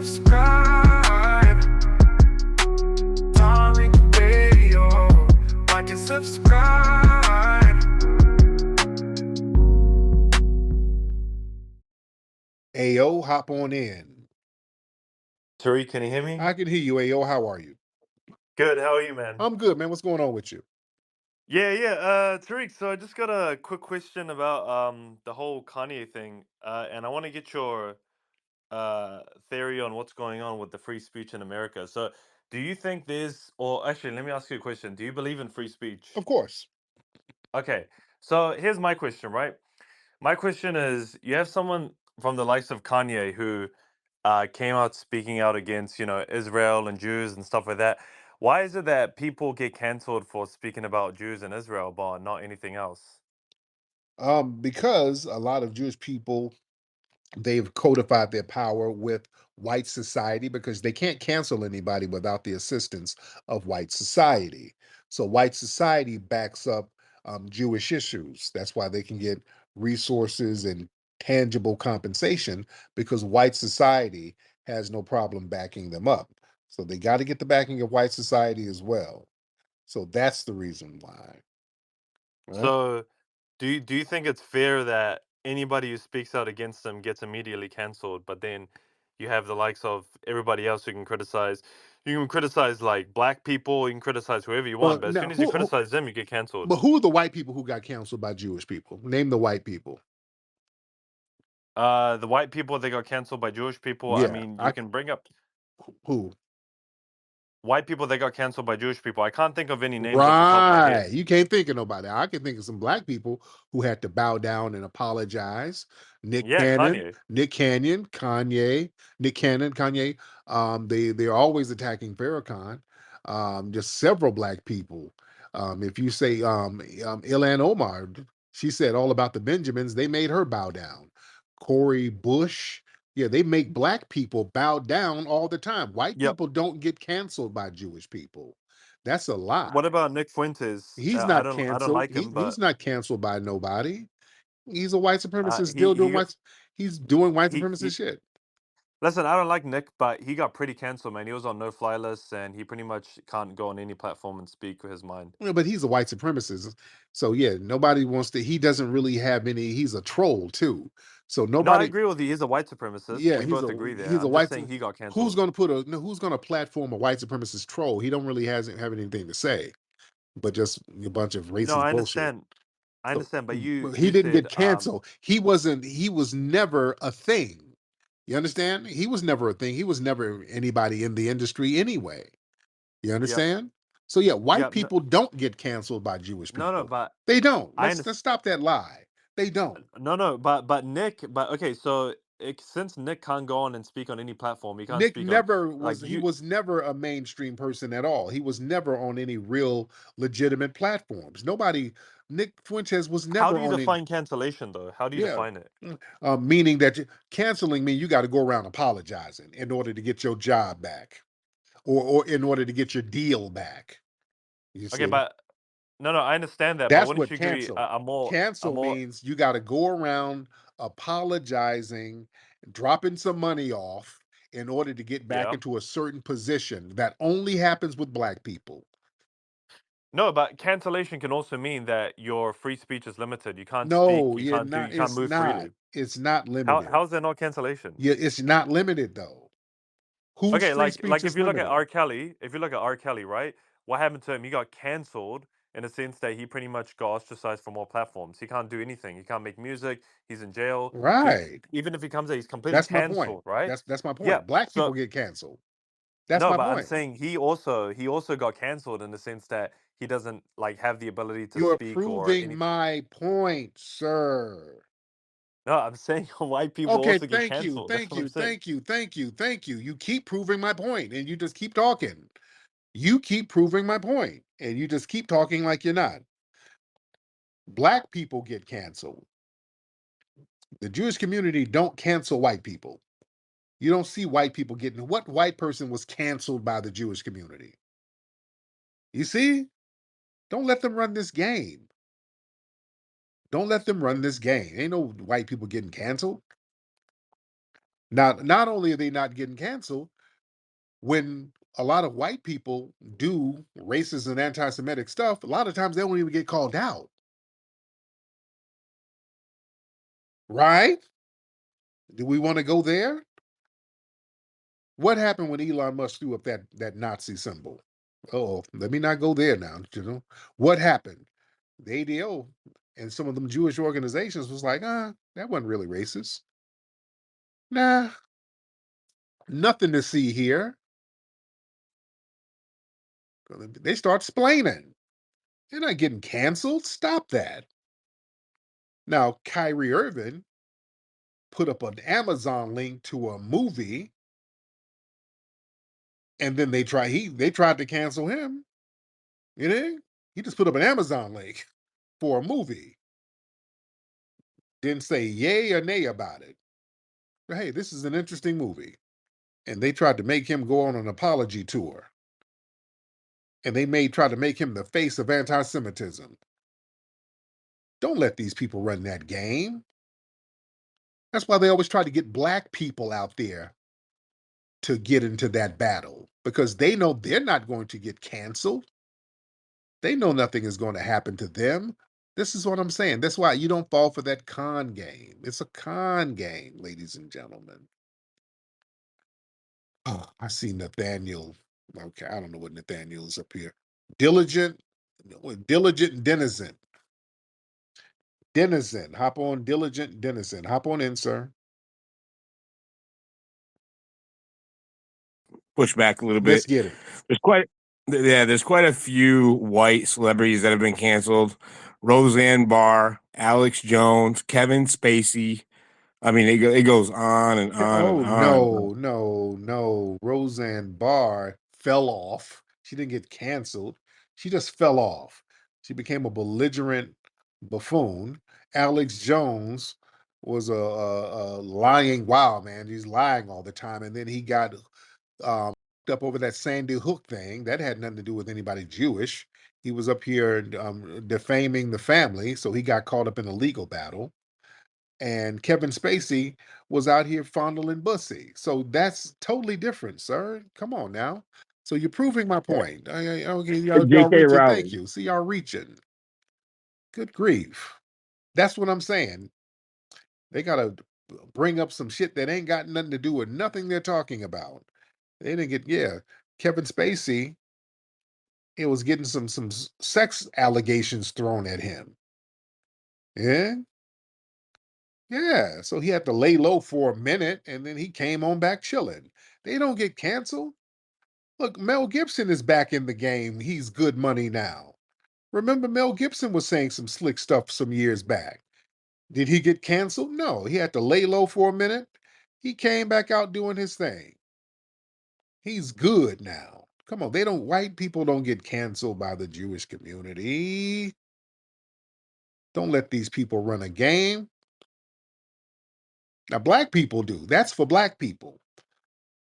subscribe. Darling Radio. Like and subscribe. Ayo, hop on in. Tariq, can you hear me? I can hear you, Ayo. How are you? Good. How are you, man? I'm good, man. What's going on with you? Yeah. Tariq, so I just got a quick question about the whole Kanye thing, and I want to get your theory on what's going on with the free speech in America. So, do you think or actually, let me ask you a question. Do you believe in free speech? Of course. Okay. So here's my question, right? My question is, you have someone from the likes of Kanye who came out speaking out against, Israel and Jews and stuff like that. Why is it that people get cancelled for speaking about Jews and Israel, but not anything else? Because a lot of Jewish people, they've codified their power with white society because they can't cancel anybody without the assistance of white society. So white society backs up Jewish issues. That's why they can get resources and tangible compensation because white society has no problem backing them up. So they got to get the backing of white society as well. So that's the reason why. Right? So, do you think it's fair that anybody who speaks out against them gets immediately cancelled, but then you have the likes of everybody else who can criticize? You can criticize like black people, you can criticize whoever you want, Well, but as soon now as you criticize them, you get cancelled. but who are the white people who got canceled by Jewish people? Name the white people. The white people they got cancelled by Jewish people. I Yeah, mean, you can bring up who? white people they got canceled by Jewish people. I can't think of any names off the top of my Right. head. You can't think of nobody. I can think of some black people who had to bow down and apologize. Nick Yeah, Cannon, Kanye. Nick Canyon, Kanye, Nick Cannon, Kanye. They're always attacking Farrakhan. Just several black people. If you say Ilan Omar, she said all about the Benjamins. They made her bow down. Corey Bush. Yeah, they make black people bow down all the time. White Yep. people don't get canceled by Jewish people. That's a lie. What about Nick Fuentes? He's I not don't canceled. like him, He's but not canceled by nobody. He's a white supremacist he still doing he got- white. He's doing white he supremacist shit. listen. I don't like Nick, but he got pretty cancelled, man. He was on no fly lists, and he pretty much can't go on any platform and speak his mind. Yeah, but he's a white supremacist. So yeah, nobody wants to. He doesn't really have any. He's a troll too. So No, I nobody. agree with you. He's a white supremacist. Yeah, We both agree there. he's a I'm just white. saying he got Who's cancelled. going to put a no, who's going to platform a white supremacist troll? He don't really hasn't have anything to say, but just a bunch of No, racist I bullshit. understand. I So, understand, but you but he you didn't said get canceled. He wasn't. He was never a thing. You understand? He was never a thing. He was never anybody in the industry anyway. You yep, understand? So yeah, white yep. people don't get canceled by Jewish No, people. but They don't. I Let's understand. stop that lie. They don't. No, but Nick, but okay, so since Nick can't go on and speak on any platform, he can't Nick speak on never like was. He you. was never a mainstream person at all. He was never on any real legitimate platforms. Nobody. Nick Fuentes was How never do you on any. define cancellation, though? How do you Yeah. define it? Meaning that canceling me, you got to go around apologizing in order to get your job back, or in order to get your deal back. You Okay, see, but no, I understand that, but that's wouldn't what you agree? cancel. A Cancel more means you got to go around apologizing, dropping some money off in order to get back yeah. into a certain position. That only happens with black people. No, but cancellation can also mean that your free speech is limited. You can't speak. No, You you're can't do. not. You can't It's move not. freely. It's not limited. How's that not cancellation? Yeah, it's not limited though. Whose Okay, free like speech if is you look at limited? R. Kelly, right? What happened to him? He got cancelled in the sense that he pretty much got ostracized from all platforms. He can't do anything. He can't make music. He's in jail. So Right. even if he comes out, he's completely That's my point. cancelled, right? That's my Yeah. point. Black people So get canceled. That's no, my but I'm point. saying he also got cancelled in the sense that he doesn't like have the ability to You're speak or proving any. my point, sir. No, I'm saying white people Okay, also get thank you, cancelled. That's thank what I'm you, saying. thank you, thank you, thank you. You keep proving my point and you just keep talking. You keep proving my point and you just keep talking like you're not. Black people get canceled. The Jewish community don't cancel white people. You don't see white people getting what white person was canceled by the Jewish community. You see? Don't let them run this game. Don't let them run this game. Ain't no white people getting canceled. Not only are they not getting canceled, when a lot of white people do racist and anti-Semitic stuff, a lot of times they don't even get called out. Right? Do we want to go there? What happened when Elon Musk threw up that Nazi symbol? Oh, let me not go there now. What happened? The ADO and some of them Jewish organizations was like, that wasn't really racist. Nah, nothing to see here. They start splaining. They're not getting canceled. Stop that. Now, Kyrie Irving put up an Amazon link to a movie, and then they tried to cancel him. You know, he just put up an Amazon link for a movie. Didn't say yay or nay about it. But hey, this is an interesting movie. And they tried to make him go on an apology tour. And try to make him the face of anti-Semitism. Don't let these people run that game. That's why they always try to get black people out there to get into that battle because they know they're not going to get canceled. They know nothing is going to happen to them. This is what I'm saying. That's why you don't fall for that con game. It's a con game, ladies and gentlemen. Oh, I see Nathaniel. Okay, I don't know what Nathaniel is up here. Diligent, diligent denizen. Denizen. Hop on, diligent denizen. Hop on in, sir. Push back a little Let's bit. get it. There's quite a few white celebrities that have been canceled. Roseanne Barr, Alex Jones, Kevin Spacey. I mean, it goes on and on and Oh on. no. Roseanne Barr fell off. She didn't get canceled. She just fell off. She became a belligerent buffoon. Alex Jones was a lying wild man. He's lying all the time. And then he got um, up over that Sandy Hook thing. That had nothing to do with anybody Jewish. He was up here defaming the family. So he got caught up in a legal battle. And Kevin Spacey was out here fondling Bussy. So that's totally different, sir. Come on now. So you're proving my point. Okay, y'all J.K. reaching. Thank Rowling. you. See, y'all reaching. Good grief. That's what I'm saying. They gotta bring up some shit that ain't got nothing to do with nothing they're talking about. They didn't get Kevin Spacey. It was getting some sex allegations thrown at him. Yeah, yeah. So he had to lay low for a minute, and then he came on back chilling. They don't get canceled. Look, Mel Gibson is back in the game. He's good money now. Remember, Mel Gibson was saying some slick stuff some years back. Did he get canceled? No, he had to lay low for a minute. He came back out doing his thing. He's good now. Come on, white people don't get canceled by the Jewish community. Don't let these people run a game. Now, black people do. That's for black people.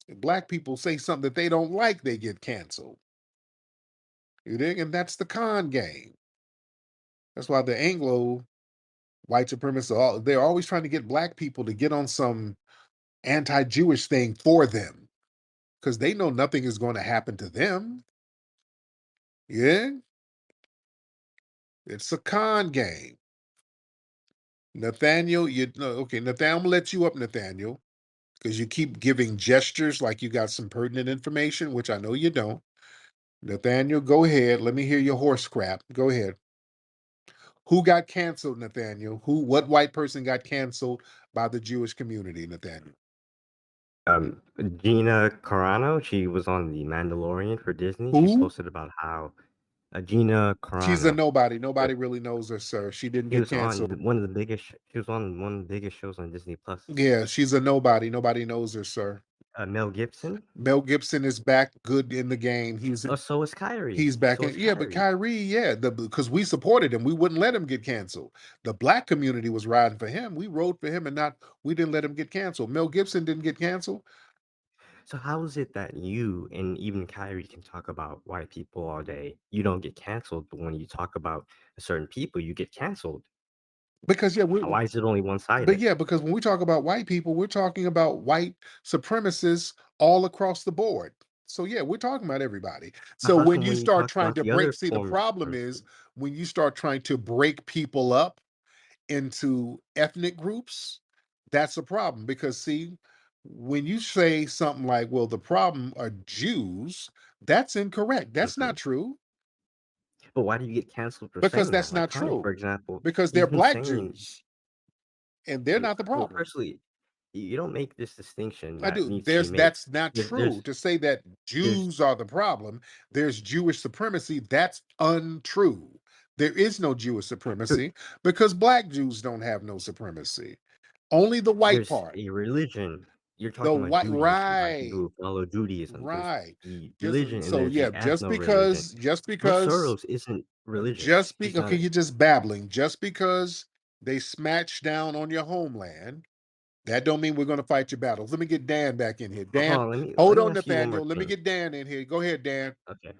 If black people say something that they don't like, they get canceled. You dig? And that's the con game. That's why the Anglo white supremacists, they're always trying to get black people to get on some anti-Jewish thing for them because they know nothing is going to happen to them. Yeah, it's a con game. Nathaniel, okay, Nathaniel, I'm gonna let you up, Nathaniel, because you keep giving gestures like you got some pertinent information, which I know you don't. Nathaniel, go ahead. Let me hear your horse crap. Go ahead. Who got canceled, Nathaniel? What white person got canceled by the Jewish community, Nathaniel? Um, Gina Carano, she was on The Mandalorian for Disney. She Who? posted about how Gina She's a Carano, nobody. uh, Nobody really knows her, sir. She didn't she get was on canceled. one of the biggest. She was on one of the biggest shows on Disney Plus. Yeah, she's a nobody. Nobody knows her, sir. Mel Gibson. Mel Gibson is back good in the game. Oh, so is Kyrie. He's back So in. is Yeah, but Kyrie. Kyrie, because we supported him. We wouldn't let him get canceled. The black community was riding for him. We rode for him we didn't let him get canceled. Mel Gibson didn't get canceled. So how is it that you and even Kyrie can talk about white people all day? You don't get canceled, but when you talk about certain people, you get canceled. Because yeah, we Why is it only but one-sided? yeah, because when we talk about white people, we're talking about white supremacists all across the board. So yeah, we're talking about everybody. So How when come you when you start talk trying about to the break, other see, the form of problem is supremacy? when you start trying to break people up into ethnic groups, that's a problem. Because see, when you say something like, well, the problem are Jews, that's incorrect. That's Mhm. not true. But why do you get canceled for Because saying that's that? Like not Kanye, for true. example, Because they're he's been black saying, Jews and they're well, not the well, problem. firstly, you don't make this distinction I that do. needs to be There's made. That's not true. There's To say that there's Jews are the problem, there's Jewish supremacy, that's untrue. There is no Jewish there- supremacy because black Jews don't have no supremacy. Only the white there's part. a religion. You're The talking about white, Judaism, right? People right, who follow Judaism. There's right. the Just religion, and so there's yeah, the ethno-religion. just George because Soros isn't religious. He's not. okay, you're just babbling. Just because they smash down on your homeland, that don't mean we're going to fight your battles. Let me get Dan back in here. Hold Dan, on, hold let me on, ask you one more Nathaniel. Let me thing. get Dan in here. Go ahead, Dan. Okay,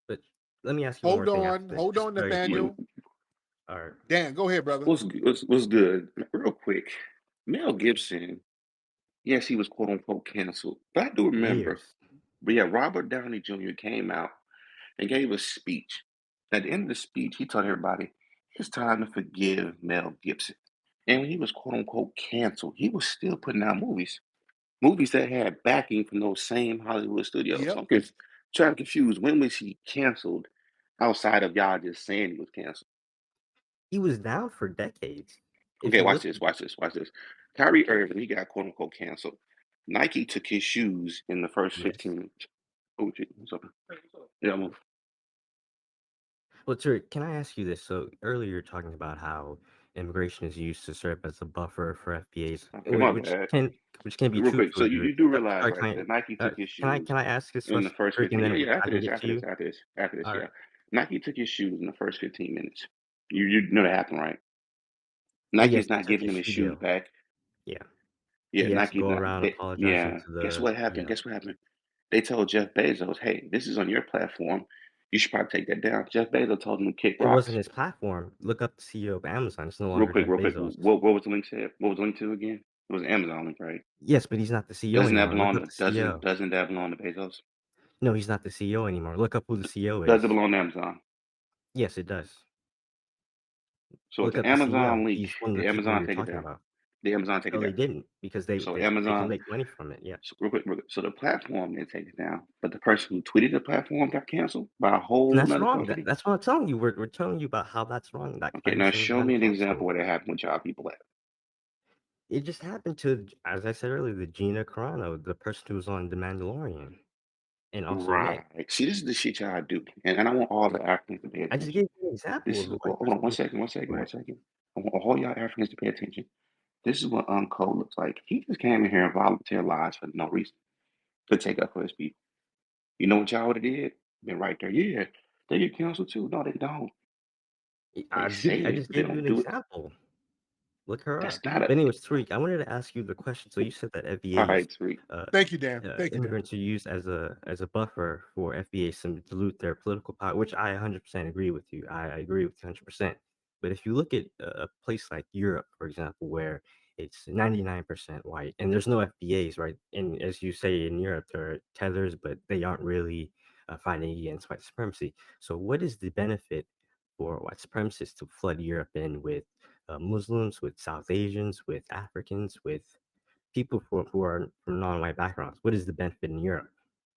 but let me ask you one more thing after this. Hold This is on, very important. Nathaniel. All right. Dan, go ahead, brother. What's good? Real quick, Mel Gibson, yes, he was quote unquote canceled, but I do remember. Years. But yeah, Robert Downey Jr. came out and gave a speech. At the end of the speech, he told everybody it's time to forgive Mel Gibson. And when he was quote unquote canceled, he was still putting out movies that had backing from those same Hollywood studios. Yep. So I'm trying to confuse when was he canceled outside of y'all just saying he was canceled. He was down for decades. If Okay, you watch look, this, watch this, watch this. Kyrie Irving, he got quote unquote canceled. Nike took his shoes in the first yes. 15 minutes. Oh, gee, what's up? Yeah, I'm Well, Tariq, can I ask you this? So earlier you're talking about how immigration is used to serve as a buffer for FBAs, okay, my bad. which can be Real true quick, to so a you, degree. you do realize, Sorry, right, that Nike took his shoes can I ask this in the first, first Tariq, and 15. Yeah, then yeah, I after can this, get to after this, you? after this, after this, All yeah. right. Nike took his shoes in the first 15 minutes. You know that happened, right? Yes, Nike's they not took giving his him his shoes studio. back. Yeah, Yeah, he has to Nike's go not. around apologizing Yeah. to Guess the what happened? CEO. Guess what happened? They told Jeff Bezos, hey, this is on your platform. You should probably take that down. Jeff Bezos told him to kick It wasn't rocks. his platform. Look up the CEO of Amazon. It's no Real longer quick, Jeff real quick. Bezos. What was the link said? What was the link to again? It was an Amazon link, right? Yes, but he's not the CEO anymore. Look up the CEO. Doesn't that belong to Bezos? No, he's not the CEO anymore. Look up who the CEO Does it is. belong to Amazon? Yes, it does. So if Look the up the Amazon CEO. leak, He's one of the did people Amazon you're take it talking down? about. Did Amazon take it No, they down? didn't because So they can Amazon, make money from it. Yeah. so real quick. So the platform didn't take it down, but the person who tweeted the platform got canceled by a And whole that's nother wrong. company. That's what I'm telling you. We're telling you about how that's wrong. That Okay, now person show got me an example canceled. where that happened with y'all people at. It just happened to, as I said earlier, the Gina Carano, the person who was on The Mandalorian, and also Mink. Right. See, this is the shit y'all do. And I want all the Africans to pay I just attention. gave you an example This of is, a well, white hold on person one being second, right. I want all y'all Africans to pay attention. This is what Uncle looks like. He just came in here and volunteered lies for no reason to take up for his people. You know what y'all would have did? Been right there. Yeah, they get canceled too. No, they don't. They say I it, just but they gave you don't an do it. example. Look her That's up. not a. But anyways, Tariq, I wanted to ask you the question. So you said that All FBA's right, sweet. Thank you, Dan. Thank you, Dan. immigrants are used as a buffer for FBAs to dilute their political power, which I 100% agree with you. I agree with you 100%. But if you look at a place like Europe, for example, where it's 99% white and there's no FBAs, right? And as you say in Europe, there are tethers, but they aren't really fighting against white supremacy. So what is the benefit for white supremacists to flood Europe in with Muslims, with South Asians, with Africans, with people who are from non-white backgrounds? What is the benefit in Europe?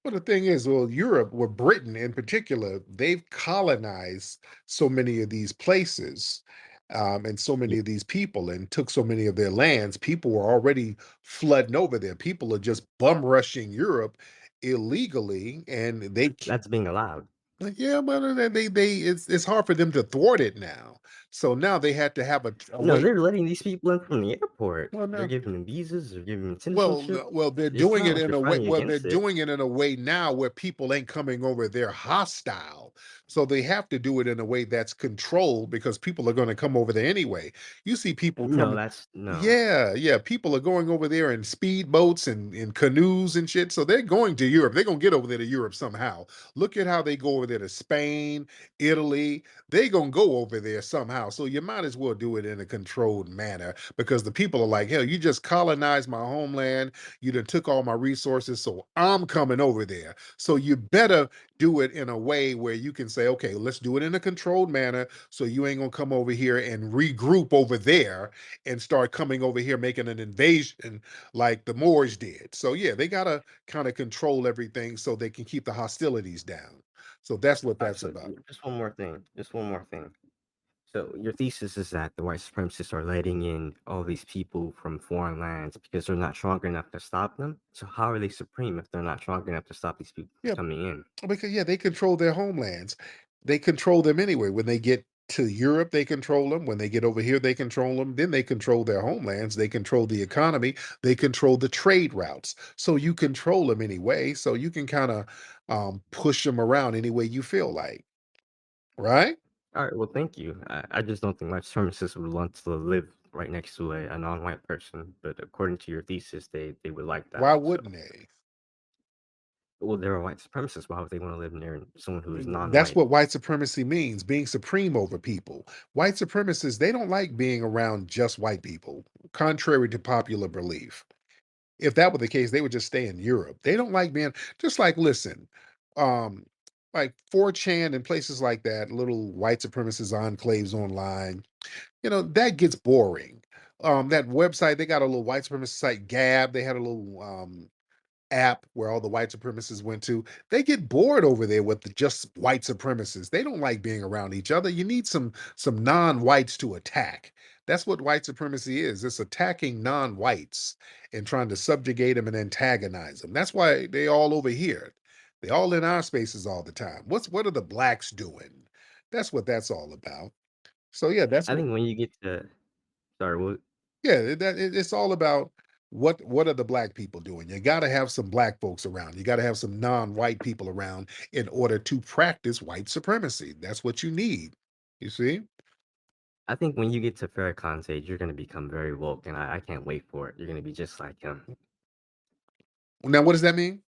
Well, the thing is, well, Europe, or Britain in particular, they've colonized so many of these places and so Yeah, many of these people and took so many of their lands. People were already flooding over there. People are just bum rushing Europe illegally, and that's being allowed. yeah, but it's hard for them to thwart it now. So now they had to have a No, way. they're letting these people in from the airport. Well, They're no. giving them visas. They're giving them Well, citizenship. well, they're It's doing not it like in they're a way. fighting Well, they're against it. doing it in a way now where people ain't coming over. They're hostile, so they have to do it in a way that's controlled because people are going to come over there anyway. You see people No, coming. that's no. Yeah, yeah. People are going over there in speedboats and in canoes and shit. So they're going to Europe. They're gonna get over there to Europe somehow. Look at how they go over there to Spain, Italy. They gonna go over there somehow now. So you might as well do it in a controlled manner because the people are like, hell, you just colonized my homeland. You done took all my resources. So I'm coming over there. So you better do it in a way where you can say, okay, let's do it in a controlled manner. So you ain't going to come over here and regroup over there and start coming over here making an invasion like the Moors did. So yeah, they got to kind of control everything so they can keep the hostilities down. So that's what All right, that's so about. just one more thing. Just one more thing. So your thesis is that the white supremacists are letting in all these people from foreign lands because they're not strong enough to stop them. So how are they supreme if they're not strong enough to stop these people Yeah, coming in? because yeah, they control their homelands. They control them anyway. When they get to Europe, they control them. When they get over here, they control them. Then they control their homelands. They control the economy. They control the trade routes. So you control them anyway. So you can kind of push them around any way you feel like, right? All right, well, thank you. I just don't think white supremacists would want to live right next to a non-white person, but according to your thesis, they would like that. Why So, wouldn't they? well, they're a white supremacist. Why would they want to live near someone who is That's non-white? what white supremacy means, being supreme over people. White supremacists, they don't like being around just white people, contrary to popular belief. If that were the case, they would just stay in Europe. They don't like being just like listen, um, like 4chan and places like that, little white supremacist enclaves online, that gets boring. That website, they got a little white supremacist site, Gab, they had a little app where all the white supremacists went to. They get bored over there with just white supremacists. They don't like being around each other. You need some non-whites to attack. That's what white supremacy is. It's attacking non-whites and trying to subjugate them and antagonize them. That's why they all over here. They all in our spaces all the time. What are the blacks doing? That's what that's all about. So yeah, that's I what think when you get to, sorry, what? yeah, it's all about what are the black people doing? You got to have some black folks around. You got to have some non-white people around in order to practice white supremacy. That's what you need. You see? I think when you get to Farrakhan's age, you're going to become very woke, and I can't wait for it. You're going to be just like him. Now, what does that mean?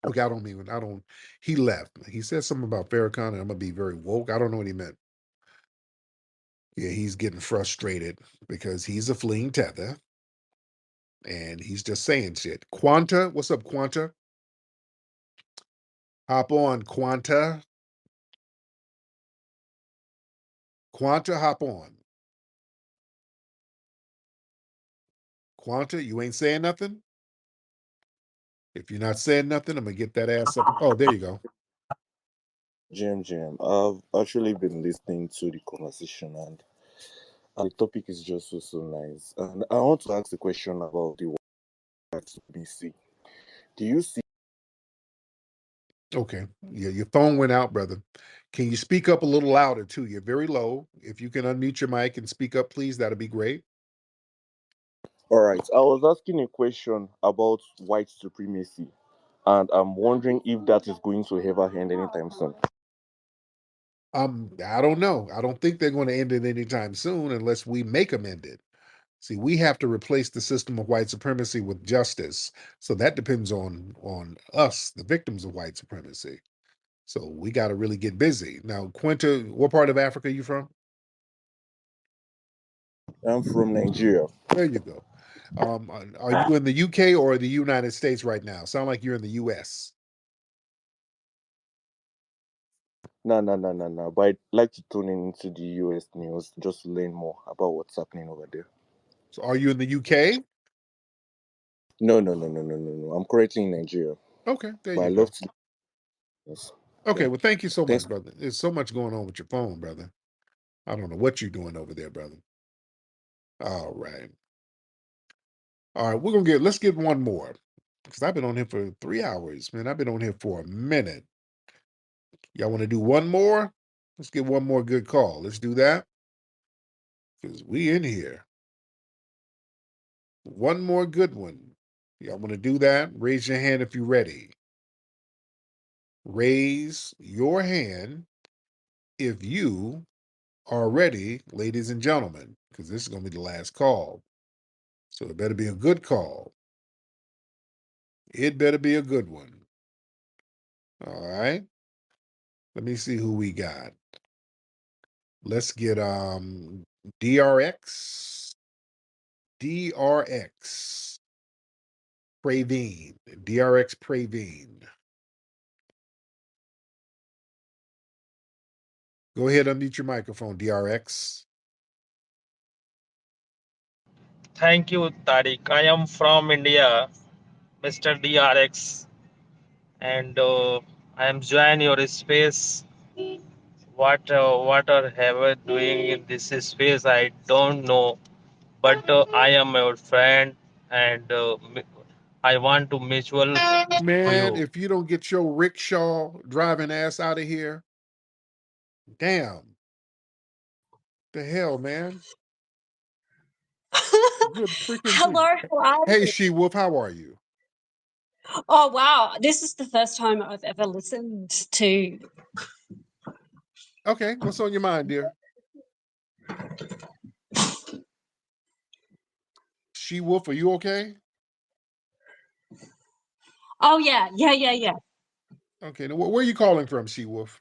Okay, I don't mean I don't. He left. He said something about Farrakhan, and I'm gonna be very woke. I don't know what he meant. Yeah, he's getting frustrated because he's a fleeing tether, and he's just saying shit. Quanta, what's up, Quanta? Hop on, Quanta. Quanta, hop on. Quanta, you ain't saying nothing? If you're not saying nothing, I'm gonna get that ass up. Oh, there you go. Jim, I've actually been listening to the conversation and the topic is just so nice. And I want to ask the question about the white supremacy. Do you see Okay. Yeah, your phone went out, brother. Can you speak up a little louder too? You're very low. If you can unmute your mic and speak up, please, that'd be great. all right, I was asking a question about white supremacy and I'm wondering if that is going to ever end anytime soon. I don't know. I don't think they're going to end it anytime soon unless we make them end it. See, we have to replace the system of white supremacy with justice. So that depends on us, the victims of white supremacy. So we got to really get busy. Now, Quinta, what part of Africa are you from? I'm from Nigeria. There you go. Are you in the UK or the United States right now? Sound like you're in the US. No. But I'd like to tune in into the US news just to learn more about what's happening over there. So are you in the UK? No. I'm currently in Nigeria. Okay, there But I you love go. to yes. Okay, Yeah. well, thank you so Thanks. much, brother. There's so much going on with your phone, brother. I don't know what you're doing over there, brother. All right. All right, let's get one more. Because I've been on here for 3 hours, man. I've been on here for a minute. Y'all want to do one more? Let's get one more good call. Let's do that. Because we in here. One more good one. Y'all want to do that? Raise your hand if you're ready. Raise your hand if you are ready, ladies and gentlemen, because this is going to be the last call. So it better be a good call. It better be a good one. All right. Let me see who we got. Let's get DRX. DRX. Praveen. DRX Praveen. Go ahead, unmute your microphone, DRX. Thank you, Tariq. I am from India, Mr. DRX, and I am joining your space. What are Heaven doing in this space? I don't know, but I am your friend, and I want to mutual for Man, you. if you don't get your rickshaw driving ass out of here, damn. The hell, man. Good freaking Hello, thing. how are Hey, you? She Wolf, how are you? Oh, wow. This is the first time I've ever listened to. Okay, what's on your mind, dear? She Wolf, are you okay? Oh, yeah. Okay, now where are you calling from, She Wolf?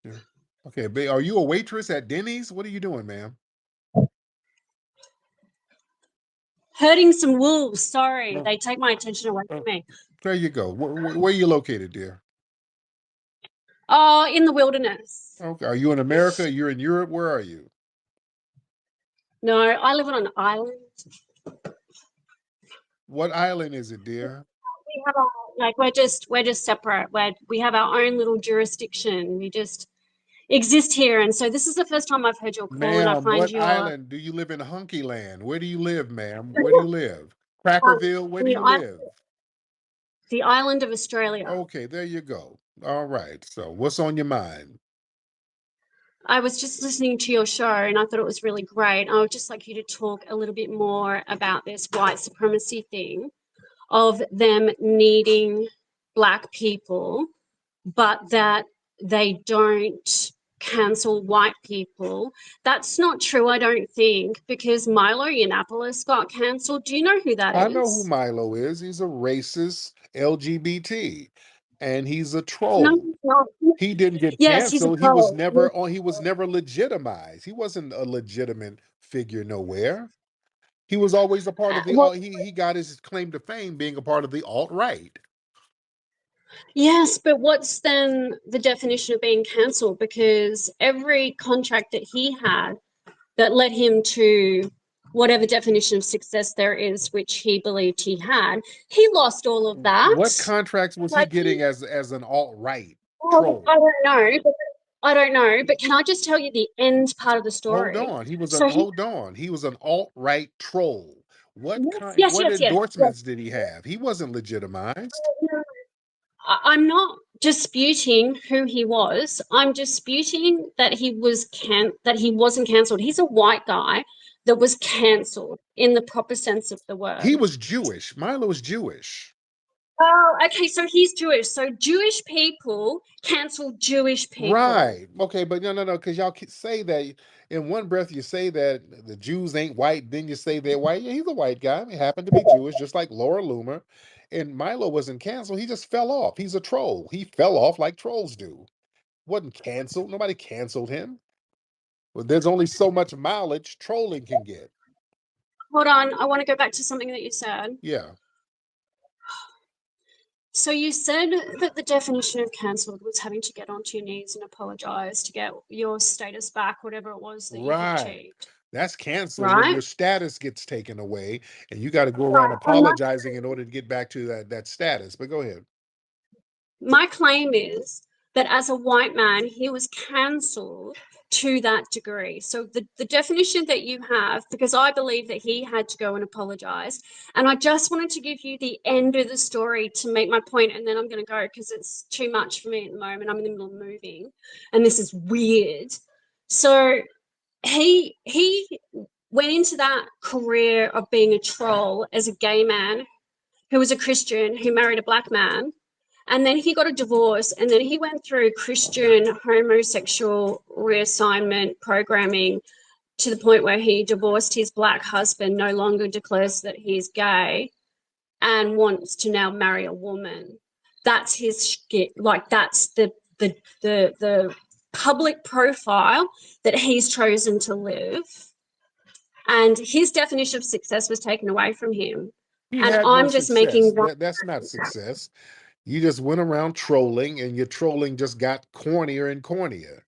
Yeah. Okay, are you a waitress at Denny's? What are you doing, ma'am? Herding some wolves. Sorry, No. they take my attention away from me. There you go. Where are you located, dear? Oh, in the wilderness. Okay, are you in America? You're in Europe? Where are you? No, I live on an island. What island is it, dear? We have our, like, we're just separate. We have our own little jurisdiction. We just exist here. And so this is the first time I've heard your call, and I Ma'am, find what your island? Do you live in Hunky Land? Where do you live, ma'am? Where do you live? Crackerville? Where do you live? the island of Australia. Okay, there you go. All right. So what's on your mind? I was just listening to your show and I thought it was really great. I would just like you to talk a little bit more about this white supremacy thing of them needing Black people, but that they don't cancel white people. That's not true, I don't think, because Milo Yiannopoulos got cancelled. Do you know who that I know who is? Milo is. He's a racist LGBT, and he's a No, troll. he's not. He didn't get Yes, he's a canceled. He was troll. never on. He was never legitimized. He wasn't a legitimate figure nowhere. He was always a part of the. Well, He got his claim to fame being a part of the alt right. yes, but what's then the definition of being cancelled? Because every contract that he had that led him to whatever definition of success there is, which he believed he had, he lost all of that. What contracts was he Like, getting as an alt right oh, troll? I don't know. I don't know. But can I just tell you the end part of the Hold story? on. He was an So he, hold on. He was an alt right troll. What yes. endorsements did he have? He wasn't legitimized. I'm not disputing who he was. I'm disputing that he wasn't cancelled. He's a white guy that was cancelled in the proper sense of the He word. was Jewish. Milo was Jewish. Oh, okay, so he's Jewish. So Jewish people cancel Jewish people. Right. Okay, but no, because y'all say that in one breath you say that the Jews ain't white, then you say they're white. Yeah, he's a white guy. He happened to be Jewish, just like Laura Loomer. And Milo wasn't canceled. He just fell off. He's a troll. He fell off like trolls do. Wasn't canceled. Nobody canceled him. Well, there's only so much mileage trolling can get. Hold on, I want to go back to something that you said. Yeah. So you said that the definition of cancelled was having to get onto your knees and apologize to get your status back, whatever it was that you had Right. achieved. That's canceled when Right? your status gets taken away and you got to go around Right. And apologizing in order to get back to that status. But go ahead. my claim is that as a white man, he was cancelled to that degree. So the definition that you have, because I believe that he had to go and apologize. And I just wanted to give you the end of the story to make my point, and then I'm going to go because it's too much for me at the moment. I'm in the middle of moving, and this is weird. So he went into that career of being a troll as a gay man who was a Christian who married a Black man. And then he got a divorce, and then he went through Christian homosexual reassignment programming to the point where he divorced his Black husband, no longer declares that he's gay, and wants to now marry a woman. That's his skit. Like, that's the public profile that he's chosen to live, and his definition of success was taken away from him. He And had no I'm just making success. That's not success. You just went around trolling, and your trolling just got cornier and cornier.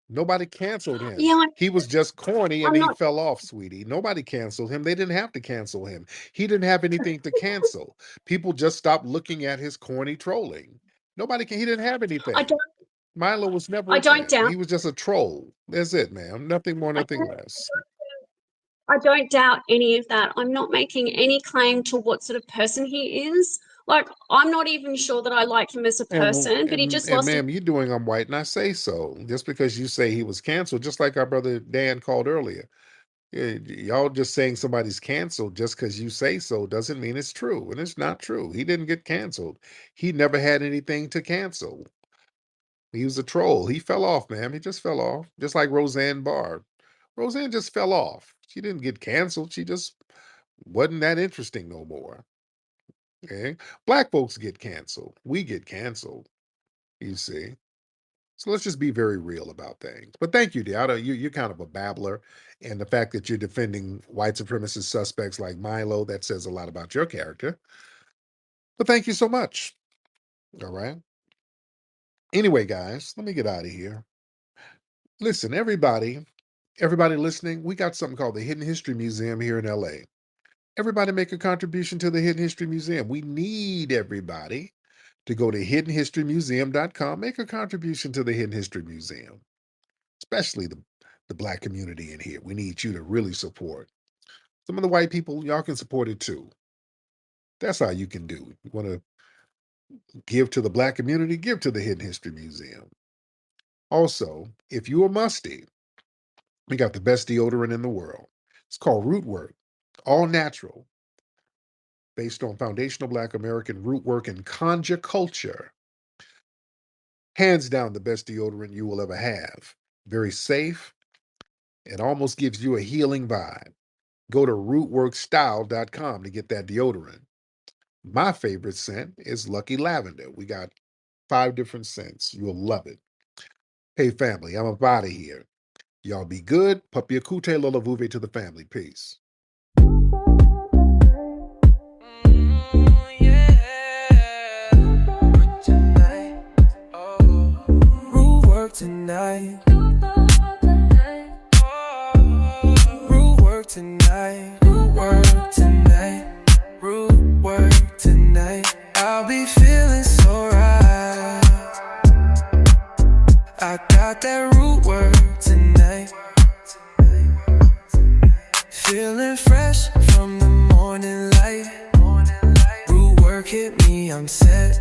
Nobody canceled him. yeah, He was just corny and I'm he not. fell off, sweetie. Nobody canceled him. They didn't have to cancel him. He didn't have anything to cancel. People just stopped looking at his corny trolling. He didn't have I anything. don't. Milo was never I a don't thing. doubt. He was just a troll. That's it, ma'am. Nothing more, I nothing don't, less. I don't doubt any of that. I'm not making any claim to what sort of person he is. Like, I'm not even sure that I like him as a person, but he just lost his. Ma'am, you're doing I'm white, and I say so. Just because you say he was canceled, just like our brother Dan called earlier. Y'all just saying somebody's canceled just because you say so doesn't mean it's true. And it's not true. He didn't get canceled. He never had anything to cancel. He was a troll. He fell off, ma'am. He just fell off. Just like Roseanne Barr. Roseanne just fell off. She didn't get canceled. She just wasn't that interesting no more. Okay. Black folks get canceled. We get canceled, you see. So let's just be very real about things. But thank you, Deanna. You're kind of a babbler. And the fact that you're defending white supremacist suspects like Milo, that says a lot about your character. But thank you so much. All right. Anyway, guys, let me get out of here. Listen, everybody listening, we got something called the Hidden History Museum here in LA. Everybody make a contribution to the Hidden History Museum. We need everybody to go to hiddenhistorymuseum.com, make a contribution to the Hidden History Museum, especially the Black community in here. We need you to really support. Some of the white people, y'all can support it too. That's how you can do. You want to give to the Black community, give to the Hidden History Museum. Also, if you're musty, we got the best deodorant in the world. It's called Root Work, all natural, based on foundational Black American root work and conja culture. Hands down, the best deodorant you will ever have. Very safe. It almost gives you a healing vibe. Go to rootworkstyle.com to get that deodorant. My favorite scent is Lucky Lavender. We got 5 different scents. You'll love it. Hey, family, I'm up out of here. Y'all be good. Papi akute lola vuve to the family. Peace. Root work tonight. Root work tonight. Root work tonight. Root work tonight. I'll be feeling so right. I got that root work tonight. Feeling fresh from the morning light. Root work hit me, I'm set.